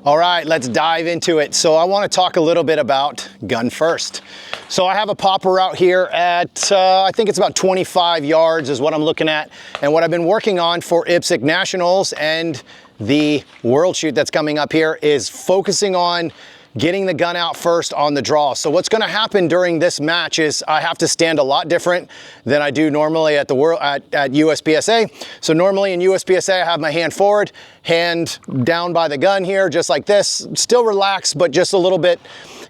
All right, let's dive into it. So I want to talk a little bit about gun first. So I have a popper out here at, I think it's about 25 yards is what I'm looking at. And what I've been working on for IPSC Nationals and the World Shoot that's coming up here is focusing on getting the gun out first on the draw. So what's going to happen during this match is I have to stand a lot different than I do normally at the at USPSA. So normally in USPSA I have my hand forward, hand down by the gun here, just like this, still relaxed, but just a little bit,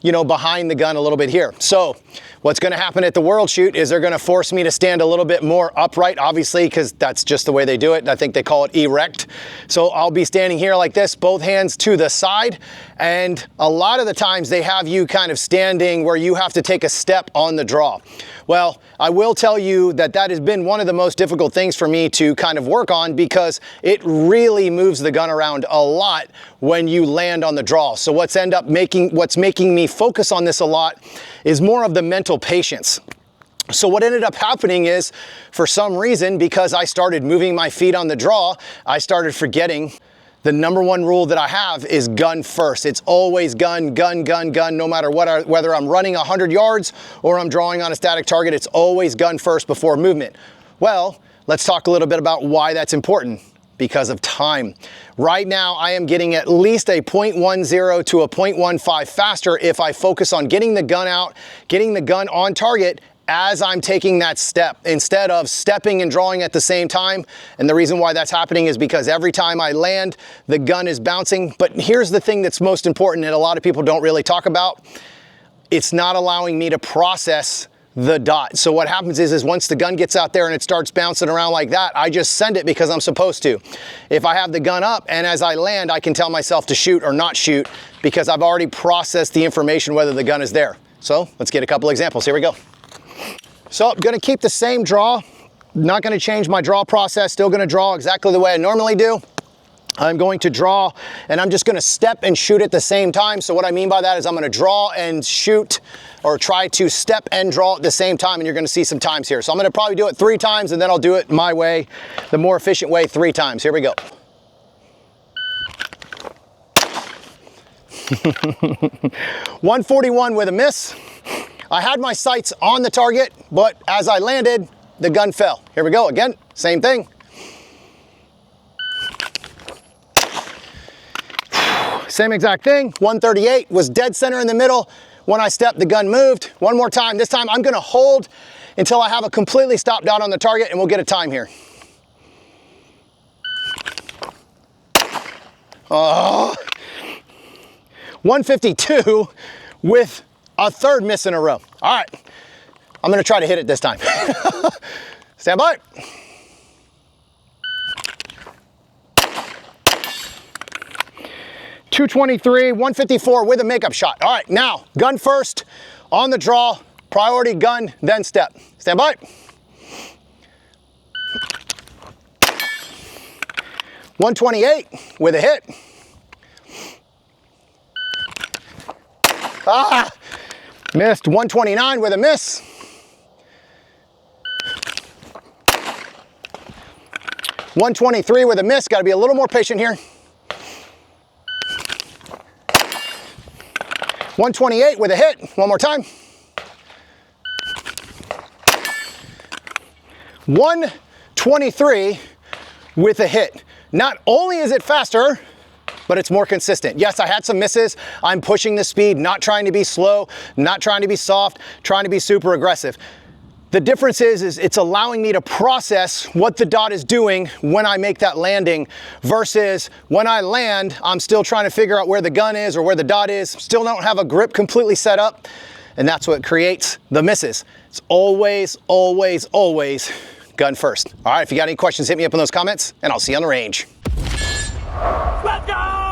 you know, behind the gun a little bit here. So what's going to happen at the World Shoot is they're going to force me to stand a little bit more upright, obviously, because that's just the way they do it. I think they call it erect. So I'll be standing here like this, both hands to the side. And a lot of the times they have you kind of standing where you have to take a step on the draw. Well, I will tell you that that has been one of the most difficult things for me to kind of work on because it really moves the gun around a lot when you land on the draw. So what's making me focus on this a lot is more of the mental patience. So what ended up happening is, for some reason, because I started moving my feet on the draw, I started forgetting the number one rule that I have is gun first. It's always gun, gun, gun, gun, no matter what, whether I'm running 100 yards or I'm drawing on a static target, it's always gun first before movement. Well, let's talk a little bit about why that's important. Because of time. Right now, I am getting at least a 0.10 to a 0.15 faster if I focus on getting the gun out, getting the gun on target as I'm taking that step, instead of stepping and drawing at the same time. And the reason why that's happening is because every time I land, the gun is bouncing. But here's the thing that's most important that a lot of people don't really talk about. It's not allowing me to process the dot. So what happens is once the gun gets out there and it starts bouncing around like that, I just send it because I'm supposed to. If I have the gun up and as I land, I can tell myself to shoot or not shoot because I've already processed the information whether the gun is there. So let's get a couple examples. Here we go. So I'm gonna keep the same draw, not gonna change my draw process, still gonna draw exactly the way I normally do. I'm going to draw and I'm just gonna step and shoot at the same time. So what I mean by that is I'm gonna draw and shoot or try to step and draw at the same time, and you're gonna see some times here. So I'm gonna probably do it 3 times and then I'll do it my way, the more efficient way, 3 times. Here we go. .141 with a miss. I had my sights on the target, but as I landed, the gun fell. Here we go again, same thing. Same exact thing, 138 was dead center in the middle. When I stepped, the gun moved. One more time. This time I'm gonna hold until I have a completely stopped dot on the target and we'll get a time here. Oh, 152 with a 3rd miss in a row. All right, I'm gonna try to hit it this time. Stand by. .223, 154 with a makeup shot. All right, now, gun first, on the draw, priority gun, then step. Stand by. .128 with a hit. Ah, missed. .129 with a miss. .123 with a miss. Got to be a little more patient here. .128 with a hit. One more time. .123 with a hit. Not only is it faster, but it's more consistent. Yes, I had some misses. I'm pushing the speed, not trying to be slow, not trying to be soft, trying to be super aggressive. The difference is it's allowing me to process what the dot is doing when I make that landing versus when I land, I'm still trying to figure out where the gun is or where the dot is. Still don't have a grip completely set up, and that's what creates the misses. It's always, always, always gun first. All right, if you got any questions, hit me up in those comments, and I'll see you on the range. Let's go!